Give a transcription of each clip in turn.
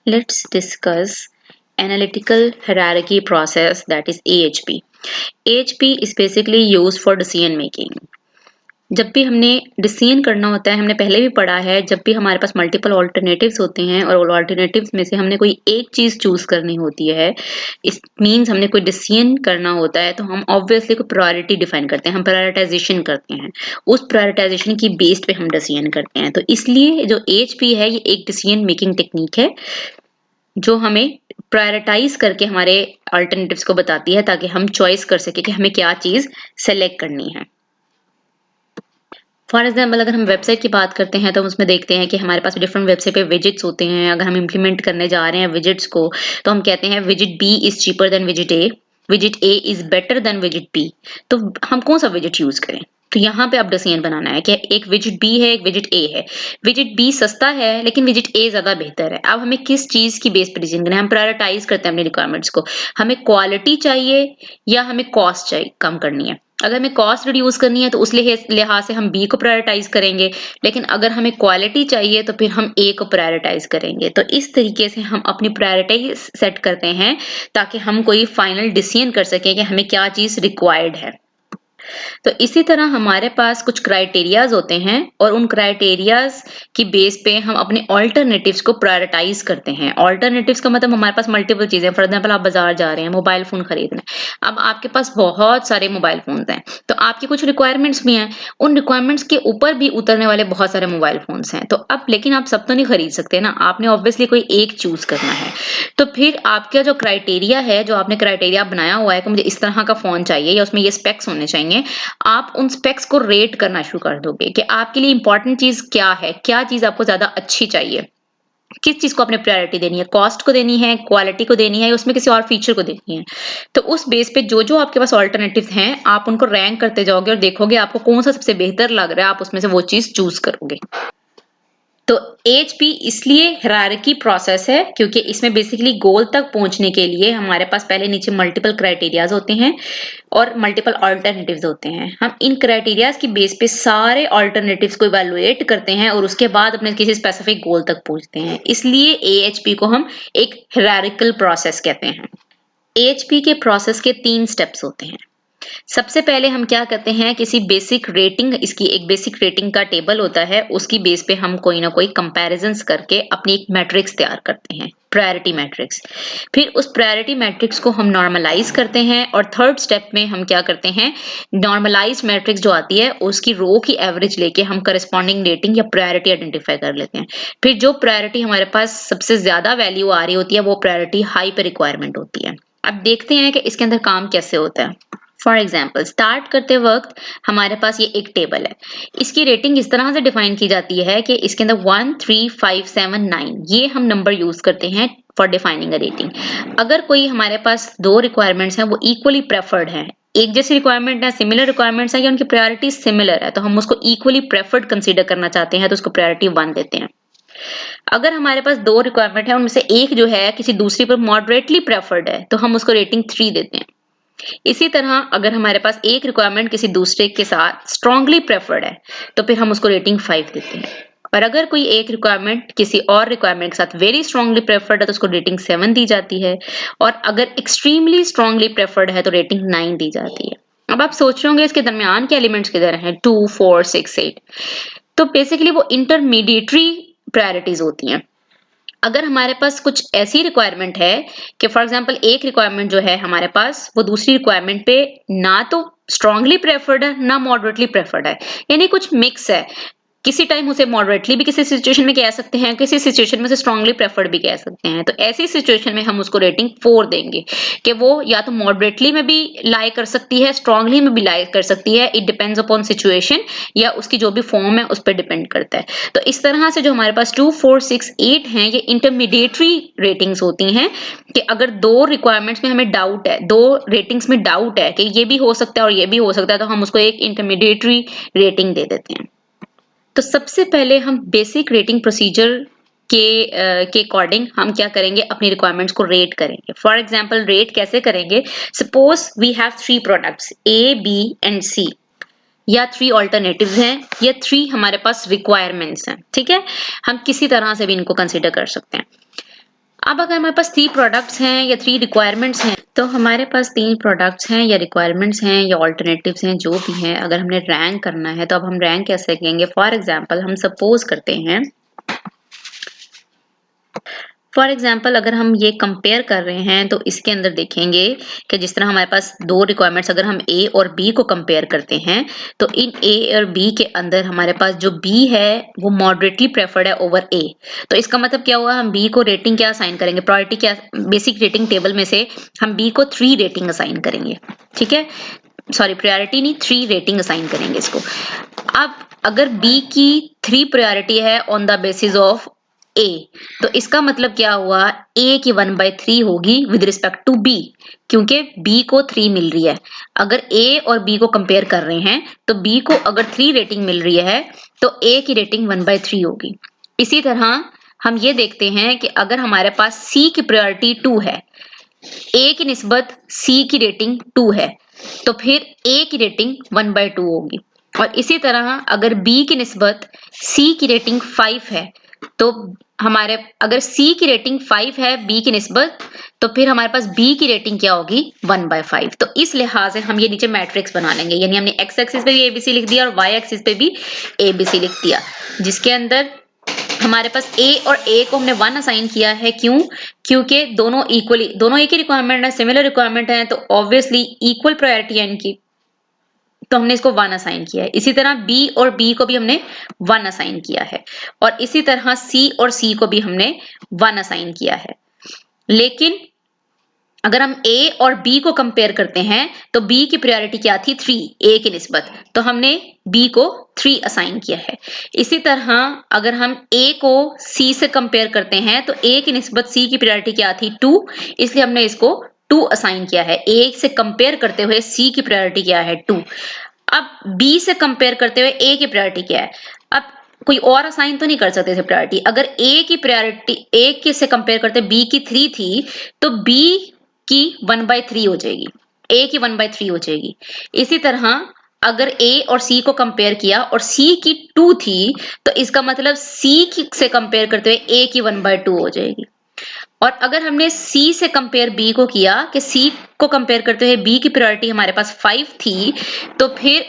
Let's discuss analytical hierarchy process, that is AHP. AHP is basically used for decision making. जब भी हमने decision करना होता है, हमने पहले भी पढ़ा है, जब भी हमारे पास मल्टीपल ऑल्टरनेटिव्स होते हैं और ऑल्टरनेटिव्स में से हमने कोई एक चीज चूज करनी होती है, इस मींस हमने कोई डिसीजन करना होता है, तो हम ऑब्वियसली कोई प्रायोरिटी डिफाइन करते हैं, हम प्रायोरिटाइजेशन करते हैं, उस प्रायोरिटाइजेशन की बेस पे हम डिसीजन करते हैं। तो इसलिए जो एएचपी है, ये एक डिसीजन मेकिंग टेक्निक है जो हमें प्रायोरिटाइज करके हमारे अल्टरनेटिव्स को बताती है, ताकि हम चॉइस कर सके कि हमें क्या चीज सेलेक्ट करनी है। फॉर एग्जाम्पल, अगर हम वेबसाइट की बात करते हैं तो हम उसमें देखते हैं कि हमारे पास डिफरेंट वेबसाइट पे विजिट्स होते हैं। अगर हम इम्प्लीमेंट करने जा रहे हैं विजिट्स को, तो हम कहते हैं visit B is cheaper than visit A, visit A is better than visit B. तो हम कौन सा विजिट यूज करें? तो यहाँ पे अब डिसीजन बनाना है कि एक विजिट बी है, एक विजिट ए है। विजिट बी सस्ता है लेकिन विजिट ए ज्यादा बेहतर है। अब हमें किस चीज की बेस पर डिसीजन करना है? हम प्रायोरिटाइज करते हैं अपनी रिक्वायरमेंट्स को, हमें क्वालिटी चाहिए या हमें कॉस्ट चाहिए कम करनी है। अगर हमें कॉस्ट रिड्यूस करनी है तो उस लिहाज से हम बी को प्रायोरिटाइज करेंगे, लेकिन अगर हमें क्वालिटी चाहिए तो फिर हम ए को प्रायोरिटाइज करेंगे। तो इस तरीके से हम अपनी प्रायोरिटी सेट करते हैं ताकि हम कोई फाइनल डिसीजन कर सकें कि हमें क्या चीज रिक्वायर्ड है। तो इसी तरह हमारे पास कुछ क्राइटेरियाज होते हैं और उन क्राइटेरियाज की बेस पे हम अपने ऑल्टरनेटिव्स को प्रायोरिटाइज करते हैं। ऑल्टरनेटिव्स का मतलब हमारे पास मल्टीपल चीजें, फॉर एग्जाम्पल आप बाजार जा रहे हैं, मोबाइल फोन खरीदना है। अब आपके पास बहुत सारे मोबाइल फोन हैं, तो आपकी कुछ रिक्वायरमेंट्स भी हैं, उन रिक्वायरमेंट्स के ऊपर भी उतरने वाले बहुत सारे मोबाइल फोन्स हैं। तो अब लेकिन आप सब तो नहीं खरीद सकते ना, आपने ऑब्वियसली कोई एक चूज करना है। तो फिर आपका जो क्राइटेरिया है, जो आपने क्राइटेरिया बनाया हुआ है कि मुझे इस तरह का फोन चाहिए या उसमें ये स्पेक्स होने चाहिए, आप उन स्पेक्स को रेट करना शुरू कर दोगे कि आपके लिए इंपॉर्टेंट चीज क्या है, क्या चीज आपको ज्यादा अच्छी चाहिए, किस चीज को आपने प्रायोरिटी देनी है, कॉस्ट को देनी है, क्वालिटी को देनी है, या उसमें किसी और फीचर को देनी है। तो उस बेस पे जो जो आपके पास ऑल्टरनेटिव हैं, आप उनको रैंक करते जाओगे और देखोगे आपको कौन सा सबसे बेहतर लग रहा है, आप उसमें से वो चीज चूज करोगे। तो एचपी इसलिए हायरार्की प्रोसेस है क्योंकि इसमें बेसिकली गोल तक पहुंचने के लिए हमारे पास पहले नीचे मल्टीपल क्राइटेरियाज होते हैं और मल्टीपल ऑल्टरनेटिव्स होते हैं। हम इन क्राइटेरियाज की बेस पे सारे ऑल्टरनेटिव्स को इवैल्यूएट करते हैं और उसके बाद अपने किसी स्पेसिफिक गोल तक पहुंचते हैं। इसलिए एएचपी को हम एक हायरार्किकल प्रोसेस कहते हैं। एएचपी के प्रोसेस के 3 स्टेप्स होते हैं। सबसे पहले हम क्या करते हैं, किसी बेसिक रेटिंग, इसकी एक बेसिक रेटिंग का टेबल होता है, उसकी बेस पे हम कोई ना कोई कंपैरिजंस करके अपनी एक मैट्रिक्स तैयार करते हैं, प्रायोरिटी मैट्रिक्स। फिर उस प्रायोरिटी मैट्रिक्स को हम नॉर्मलाइज करते हैं और थर्ड स्टेप में हम क्या करते हैं, नॉर्मलाइज मैट्रिक्स जो आती है उसकी रो की एवरेज लेके हम करस्पॉन्डिंग रेटिंग या प्रायोरिटी आइडेंटिफाई कर लेते हैं। फिर जो प्रायोरिटी हमारे पास सबसे ज्यादा वैल्यू आ रही होती है वो प्रायोरिटी हाई पे रिक्वायरमेंट होती है। अब देखते हैं कि इसके अंदर काम कैसे होता है। फॉर एग्जाम्पल, स्टार्ट करते वक्त हमारे पास ये एक टेबल है, इसकी रेटिंग इस तरह से डिफाइन की जाती है कि इसके अंदर 1, 3, 5, 7, 9 ये हम नंबर यूज करते हैं फॉर डिफाइनिंग अ रेटिंग। अगर कोई हमारे पास दो रिक्वायरमेंट्स हैं वो इक्वली प्रेफर्ड हैं, एक जैसी रिक्वायरमेंट है, सिमिलर रिक्वायरमेंट्स है या उनकी प्रायोरिटी सिमिलर है, तो हम उसको इक्वली प्रेफर्ड कंसीडर करना चाहते हैं तो उसको प्रायोरिटी 1 देते हैं। अगर हमारे पास दो रिक्वायरमेंट है, उनमें से एक जो है किसी दूसरी पर मॉडरेटली प्रेफर्ड है, तो हम उसको रेटिंग 3 देते हैं। इसी तरह अगर हमारे पास एक रिक्वायरमेंट किसी दूसरे के साथ स्ट्रांगली प्रेफर्ड है, तो फिर हम उसको रेटिंग 5 देते हैं। और अगर कोई एक रिक्वायरमेंट किसी और रिक्वायरमेंट के साथ वेरी स्ट्रांगली प्रेफर्ड है तो उसको रेटिंग 7 दी जाती है, और अगर एक्सट्रीमली स्ट्रांगली प्रेफर्ड है तो रेटिंग 9 दी जाती है। अब आप सोच रहे होंगे इसके दरमियान के एलिमेंट्स किधर हैं, 2, 4, 6, 8। तो बेसिकली वो इंटरमीडिएटरी प्रायोरिटीज होती हैं। अगर हमारे पास कुछ ऐसी रिक्वायरमेंट है कि फॉर एग्जांपल एक रिक्वायरमेंट जो है हमारे पास वो दूसरी रिक्वायरमेंट पे ना तो स्ट्रांगली प्रेफर्ड है ना मॉडरेटली प्रेफर्ड है, यानी कुछ मिक्स है, किसी टाइम उसे मॉडरेटली भी किसी सिचुएशन में कह सकते हैं, किसी सिचुएशन में उसे स्ट्रांगली प्रेफर्ड भी कह सकते हैं। तो ऐसी सिचुएशन में हम उसको रेटिंग 4 देंगे कि वो या तो मॉडरेटली में भी लाई कर सकती है, स्ट्रांगली में भी लाई कर सकती है, इट डिपेंड्स अपॉन सिचुएशन, या उसकी जो भी फॉर्म है उस पर डिपेंड करता है। तो इस तरह से जो हमारे पास 2, 4, 6, 8 हैं, ये इंटरमीडिएटरी रेटिंग्स होती हैं कि अगर दो रिक्वायरमेंट्स में हमें डाउट है, दो रेटिंग्स में डाउट है कि ये भी हो सकता है और ये भी हो सकता है, तो हम उसको एक इंटरमीडिएटरी रेटिंग दे देते हैं। तो सबसे पहले हम बेसिक रेटिंग प्रोसीजर के अकॉर्डिंग हम क्या करेंगे, अपनी रिक्वायरमेंट्स को रेट करेंगे। फॉर एग्जांपल, रेट कैसे करेंगे, suppose we have 3 products A, B and C, या 3 ऑल्टरनेटिव्स हैं, या 3 हमारे पास रिक्वायरमेंट्स हैं। ठीक है, हम किसी तरह से भी इनको कंसीडर कर सकते हैं। अब अगर हमारे पास 3 प्रोडक्ट्स हैं या 3 रिक्वायरमेंट्स हैं, तो हमारे पास 3 प्रोडक्ट्स हैं या रिक्वायरमेंट्स हैं या ऑल्टरनेटिव्स हैं, जो भी हैं, अगर हमने रैंक करना है तो अब हम रैंक कैसे करेंगे? फॉर एग्जांपल हम सपोज करते हैं, फॉर एग्जाम्पल अगर हम ये कंपेयर कर रहे हैं तो इसके अंदर देखेंगे कि जिस तरह हमारे पास 2 रिक्वायरमेंट्स, अगर हम ए और बी को कंपेयर करते हैं तो इन ए और बी के अंदर हमारे पास जो बी है वो मॉडरेटली प्रेफर्ड है ओवर ए। तो इसका मतलब क्या हुआ? हम बी को रेटिंग क्या असाइन करेंगे? प्रायोरिटी क्या? बेसिक रेटिंग टेबल में से हम बी को 3 रेटिंग असाइन करेंगे। ठीक है, सॉरी प्रायोरिटी नहीं, 3 रेटिंग असाइन करेंगे इसको। अब अगर बी की 3 प्रायोरिटी है ऑन द बेसिस ऑफ ए, तो इसका मतलब क्या हुआ? ए की 1/3 होगी विद रिस्पेक्ट टू बी, क्योंकि बी को 3 मिल रही है। अगर ए और बी को कंपेयर कर रहे हैं तो बी को अगर 3 रेटिंग मिल रही है तो ए की रेटिंग 1/3 होगी। इसी तरह हम ये देखते हैं कि अगर हमारे पास सी की प्रायोरिटी 2 है, ए की निस्बत सी की रेटिंग 2 है, तो फिर ए की रेटिंग 1/2 होगी। और इसी तरह अगर बी की निस्बत सी की रेटिंग 5 है, तो हमारे अगर सी की रेटिंग 5 है बी की निस्बत, तो फिर हमारे पास बी की रेटिंग क्या होगी? 1/5। तो इस लिहाज से हम ये नीचे मैट्रिक्स बना लेंगे, यानी हमने एक्स एक्सिस पे भी एबीसी लिख दिया और वाई एक्सिस पे भी एबीसी लिख दिया, जिसके अंदर हमारे पास ए और ए को हमने 1 असाइन किया है। क्यों? क्योंकि दोनों इक्वली, दोनों एक ही रिक्वायरमेंट है, सिमिलर रिक्वायरमेंट है, तो ऑब्वियसली इक्वल प्रायोरिटी है इनकी, तो हमने इसको 1 असाइन किया है। इसी तरह बी और बी को भी हमने 1 असाइन किया है, और इसी तरह सी और सी को भी हमने 1 असाइन किया है। लेकिन अगर हम ए और बी को कंपेयर करते हैं तो बी की प्रायोरिटी क्या थी? 3, ए की निस्बत, तो हमने बी को 3 असाइन किया है। इसी तरह अगर हम ए को सी से कंपेयर करते हैं तो ए की निस्बत सी की प्रायोरिटी क्या थी? 2, इसलिए हमने इसको 2 असाइन किया है। ए से कंपेयर करते हुए सी की प्रायोरिटी क्या है? 2। अब बी से कंपेयर करते हुए ए की प्रायोरिटी क्या है? अब कोई और असाइन तो नहीं कर सकते थे प्रायोरिटी। अगर ए की प्रायोरिटी ए के से कंपेयर करते बी की 3 थी, तो बी की 1/3 हो जाएगी, ए की 1/3 हो जाएगी। इसी तरह अगर ए और सी को कंपेयर किया और सी की 2 थी, तो इसका मतलब सी से कंपेयर करते हुए ए की 1/2 हो जाएगी। और अगर हमने सी से कंपेयर बी को किया कि सी को कंपेयर करते हुए बी की प्रायोरिटी हमारे पास 5 थी, तो फिर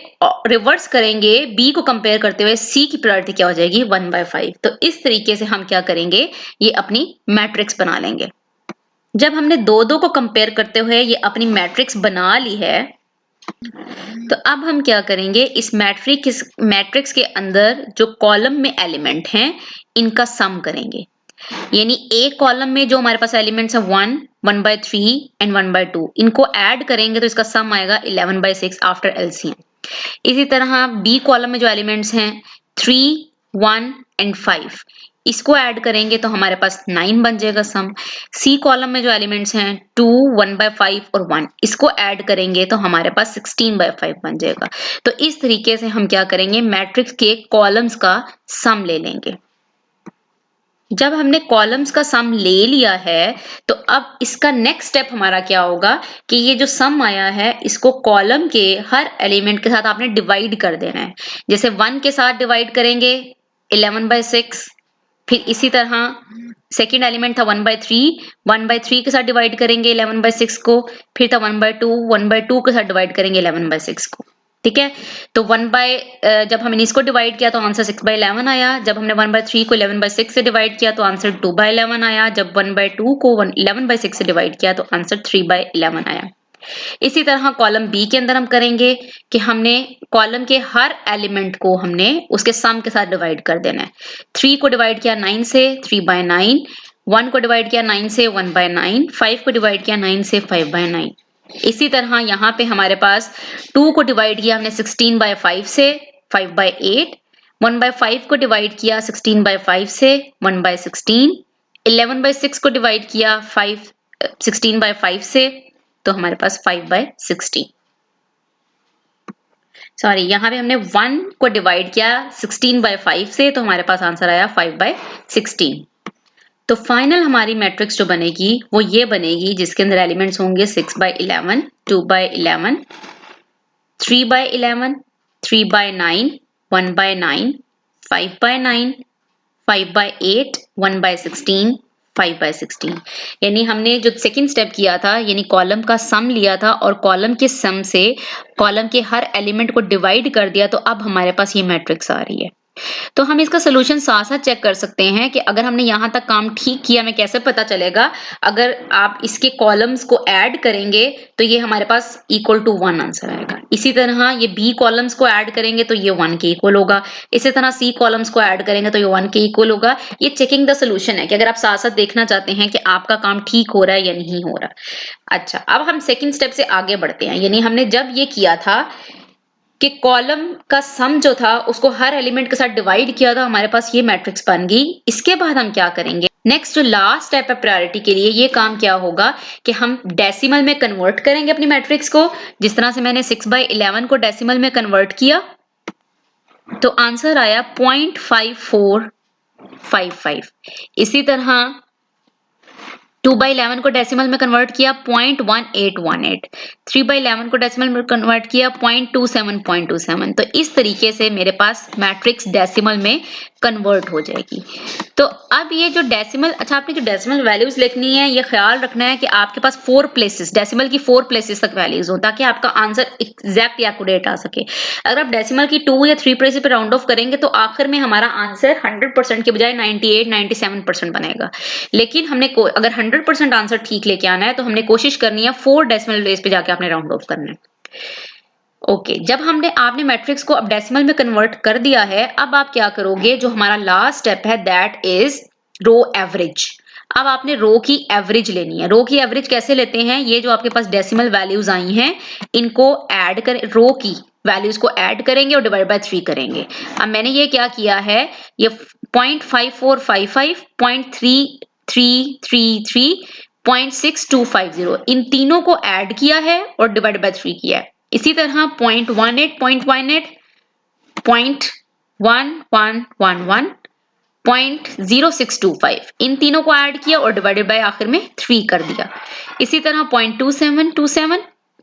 रिवर्स करेंगे, बी को कंपेयर करते हुए सी की प्रायोरिटी क्या हो जाएगी? 1/5। तो इस तरीके से हम क्या करेंगे? ये अपनी मैट्रिक्स बना लेंगे। जब हमने दो को कंपेयर करते हुए ये अपनी मैट्रिक्स बना ली है, तो अब हम क्या करेंगे? इस मैट्रिक्स के अंदर जो कॉलम में एलिमेंट हैं इनका सम करेंगे। यानी ए कॉलम में जो हमारे पास एलिमेंट्स है 1, 1/3 एंड 1/2, इनको ऐड करेंगे तो इसका सम आएगा 11/6 आफ्टर एलसीएम। इसी तरह बी कॉलम में जो एलिमेंट्स हैं 3, 1 एंड 5, इसको ऐड करेंगे तो हमारे पास 9 बन जाएगा सम। सी कॉलम में जो एलिमेंट्स हैं 2, 1/5 और 1, इसको ऐड करेंगे तो हमारे पास 16/5 बन जाएगा। तो इस तरीके से हम क्या करेंगे? मैट्रिक्स के कॉलम्स का सम ले लेंगे। जब हमने कॉलम्स का सम ले लिया है तो अब इसका नेक्स्ट स्टेप हमारा क्या होगा कि ये जो सम आया है इसको कॉलम के हर एलिमेंट के साथ आपने डिवाइड कर देना है। जैसे 1 के साथ डिवाइड करेंगे 11/6, फिर इसी तरह सेकेंड एलिमेंट था 1/3, 1/3 के साथ डिवाइड करेंगे 11/6 को, फिर था 1/2, 1/2 के साथ डिवाइड करेंगे 11/6 को। ठीक है, तो जब हमने इसको डिवाइड किया तो आंसर 6/11 आया। जब हमने 1/3 को 11/6 से डिवाइड किया तो आंसर 2/11 आया। जब 1/2 को 11/6 से डिवाइड किया तो आंसर 3/11 आया। इसी तरह कॉलम बी के अंदर हम करेंगे कि हमने कॉलम के हर एलिमेंट को हमने उसके सम के साथ डिवाइड कर देना है। 3 को डिवाइड किया 9 से 3/9, 1 को डिवाइड किया 9 से 1/9, 5 को डिवाइड किया 9 से 5/9। इसी तरह यहाँ पे हमारे पास 2 को डिवाइड किया हमने 16/5 से 5/8, 1/5 को डिवाइड किया 16/5 से 1/16, 11/6 को डिवाइड किया 16/5 से, तो हमारे पास 5/16। सॉरी, यहाँ पे हमने 1 को डिवाइड किया 16/5 से, तो हमारे पास आंसर आया 5/16। तो फाइनल हमारी मैट्रिक्स जो बनेगी वो ये बनेगी जिसके अंदर एलिमेंट्स होंगे 6/11, 2/11, 3/11, 3/9, 1/9, 5/9, 5/8, 1/16, 5/16। यानी हमने जो सेकंड स्टेप किया था, यानी कॉलम का सम लिया था और कॉलम के सम से कॉलम के हर एलिमेंट को डिवाइड कर दिया, तो अब हमारे पास ये मैट्रिक्स आ रही है। तो हम इसका सोल्यूशन साथ साथ चेक कर सकते हैं कि अगर हमने यहाँ तक काम ठीक किया, हमें कैसे पता चलेगा? अगर आप इसके कॉलम्स को ऐड करेंगे तो ये हमारे पास इक्वल टू 1 आंसर आएगा। इसी तरह ये बी कॉलम्स को ऐड करेंगे तो ये 1 के इक्वल होगा। इसी तरह सी कॉलम्स को ऐड करेंगे तो ये 1 के इक्वल होगा। ये चेकिंग द सोल्यूशन है कि अगर आप साथ साथ देखना चाहते हैं कि आपका काम ठीक हो रहा है या नहीं हो रहा। अच्छा, अब हम सेकेंड स्टेप से आगे बढ़ते हैं। यानी हमने जब ये किया था कि कॉलम का सम जो था उसको हर एलिमेंट के साथ डिवाइड किया था, हमारे पास ये मैट्रिक्स बन गई। इसके बाद हम क्या करेंगे? नेक्स्ट जो लास्ट स्टेप है प्रायोरिटी के लिए, ये काम क्या होगा कि हम डेसिमल में कन्वर्ट करेंगे अपनी मैट्रिक्स को। जिस तरह से मैंने 6/11 को डेसिमल में कन्वर्ट किया तो आंसर आया 0.5455। इसी तरह 2/11 को डेसिमल में कन्वर्ट किया 0.1818, 3/11 को डेसिमल में कन्वर्ट किया 0.2727। तो इस तरीके से मेरे पास मैट्रिक्स डेसिमल में कन्वर्ट हो जाएगी। तो अब ये जो डेसिमल, अच्छा आपने जो डेसिमल वैल्यूज लिखनी है, ये ख्याल रखना है कि आपके पास 4 प्लेसेस, डेसिमल की 4 प्लेसेस तक वैल्यूज हो, ताकि आपका आंसर एग्जैक्ट या एक्यूरेट आ सके। अगर आप डेसिमल की 2 या 3 प्लेसेस पे राउंड ऑफ करेंगे तो आखिर में हमारा आंसर 100% के बजाय 98-97% बनेगा। लेकिन हमने अगर 100% आंसर ठीक लेके आना है तो हमने कोशिश करनी है 4 डेसिमल प्लेस पे जाके आपने राउंड ऑफ करना है। ओके, जब आपने मैट्रिक्स को अब डेसिमल में कन्वर्ट कर दिया है, अब आप क्या करोगे? जो हमारा लास्ट स्टेप है दैट इज रो एवरेज। अब आपने रो की एवरेज लेनी है। रो की एवरेज कैसे लेते हैं? ये जो आपके पास डेसिमल वैल्यूज आई हैं, इनको ऐड करें, रो की वैल्यूज को ऐड करेंगे और डिवाइड बाय 3 करेंगे। अब मैंने ये क्या किया है, ये 0.5455, 0.3333, 0.6250 इन तीनों को ऐड किया है और डिवाइड बाय 3 किया है। इसी तरह 0.18, 0.18, 0.1111, 0.0625 इन तीनों को ऐड किया और डिवाइडेड बाय आखिर में 3 कर दिया। इसी तरह 0.2727,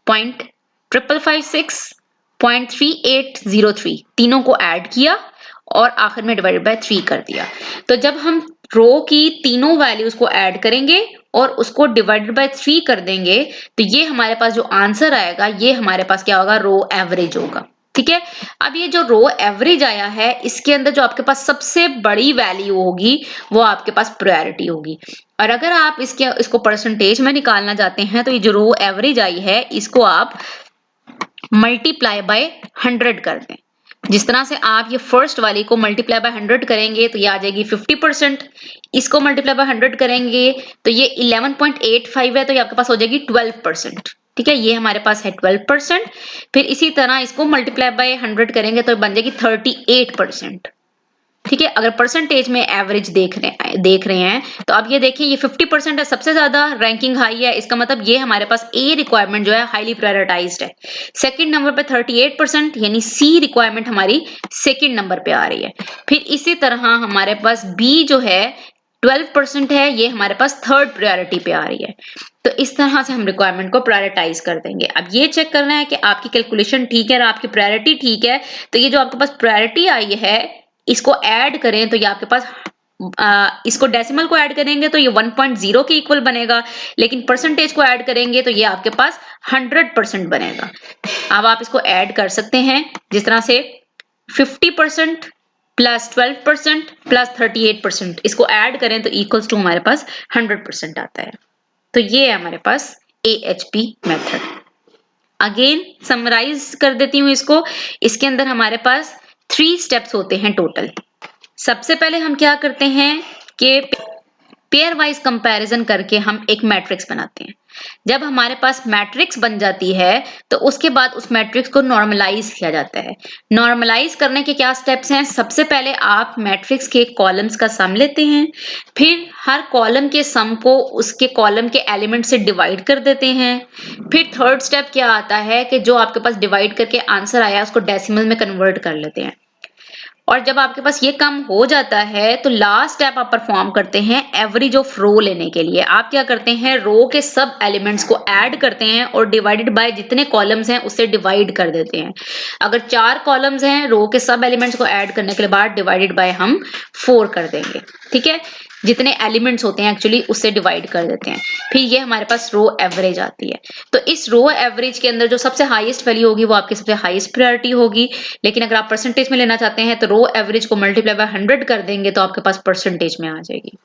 0.5556, 0.3803 तीनों को ऐड किया और आखिर में डिवाइडेड बाय 3 कर दिया। तो जब हम रो की तीनों वैल्यूज को ऐड करेंगे और उसको डिवाइडेड बाय 3 कर देंगे तो ये हमारे पास जो आंसर आएगा, ये हमारे पास क्या होगा? रो एवरेज होगा। ठीक है, अब ये जो रो एवरेज आया है, इसके अंदर जो आपके पास सबसे बड़ी वैल्यू होगी वो आपके पास प्रायोरिटी होगी। और अगर आप इसको परसेंटेज में निकालना चाहते हैं तो ये जो रो एवरेज आई है, इसको आप मल्टीप्लाई बाय 100 कर दें। जिस तरह से आप ये फर्स्ट वाली को मल्टीप्लाई बाय 100 करेंगे तो ये आ जाएगी 50%। इसको मल्टीप्लाई बाय 100 करेंगे तो ये 11.85 है, तो ये आपके पास हो जाएगी 12%। ठीक है, ये हमारे पास है 12%। फिर इसी तरह इसको मल्टीप्लाई बाय 100 करेंगे तो बन जाएगी 38%। ठीक है, अगर परसेंटेज में एवरेज देख रहे हैं तो अब ये देखिए ये 50% है, सबसे ज्यादा रैंकिंग हाई है। इसका मतलब ये हमारे पास ए रिक्वायरमेंट जो है हाईली प्रायोरिटाइज्ड है। सेकंड नंबर पे 38% यानी सी रिक्वायरमेंट हमारी सेकंड नंबर पे आ रही है। फिर इसी तरह हमारे पास बी जो है 12% है, ये हमारे पास थर्ड प्रायोरिटी पे आ रही है। तो इस तरह से हम रिक्वायरमेंट को प्रायोरिटाइज कर देंगे। अब ये चेक करना है कि आपकी कैलकुलेशन ठीक है और आपकी प्रायोरिटी ठीक है। तो ये जो आपके पास प्रायोरिटी आई है, इसको ऐड करें तो ये आपके पास इसको डेसिमल को ऐड करेंगे तो ये 1.0 के इक्वल बनेगा, लेकिन परसेंटेज को ऐड करेंगे तो ये आपके पास 100% बनेगा। अब आप इसको ऐड कर सकते हैं जिस तरह से 50% प्लस 12% प्लस 38%, इसको ऐड करें तो इक्वल्स टू हमारे पास 100% आता है। तो ये है हमारे पास AHP मेथड। अगेन समराइज कर देती हूँ इसको। इसके अंदर हमारे पास 3 स्टेप्स होते हैं टोटल। सबसे पहले हम क्या करते हैं कि पेयर वाइज कंपैरिजन करके हम एक मैट्रिक्स बनाते हैं। जब हमारे पास मैट्रिक्स बन जाती है तो उसके बाद उस मैट्रिक्स को नॉर्मलाइज किया जाता है। नॉर्मलाइज करने के क्या स्टेप्स हैं? सबसे पहले आप मैट्रिक्स के कॉलम्स का सम लेते हैं, फिर हर कॉलम के सम को उसके कॉलम के एलिमेंट से डिवाइड कर देते हैं। फिर थर्ड स्टेप क्या आता है कि जो आपके पास डिवाइड करके आंसर आया उसको डेसिमल में कन्वर्ट कर लेते हैं। और जब आपके पास ये काम हो जाता है तो लास्ट स्टेप आप परफॉर्म करते हैं एवरेज ऑफ रो लेने के लिए। आप क्या करते हैं? रो के सब एलिमेंट्स को ऐड करते हैं और डिवाइडेड बाय जितने कॉलम्स हैं उससे डिवाइड कर देते हैं। अगर 4 कॉलम्स हैं, रो के सब एलिमेंट्स को ऐड करने के बाद डिवाइडेड बाय हम 4 कर देंगे। ठीक है, जितने एलिमेंट्स होते हैं एक्चुअली उससे डिवाइड कर देते हैं। फिर ये हमारे पास रो एवरेज आती है। तो इस रो एवरेज के अंदर जो सबसे हाईएस्ट वैल्यू होगी वो आपकी सबसे हाईएस्ट प्रायोरिटी होगी। लेकिन अगर आप परसेंटेज में लेना चाहते हैं तो रो एवरेज को मल्टीप्लाई बाय 100 कर देंगे तो आपके पास परसेंटेज में आ जाएगी।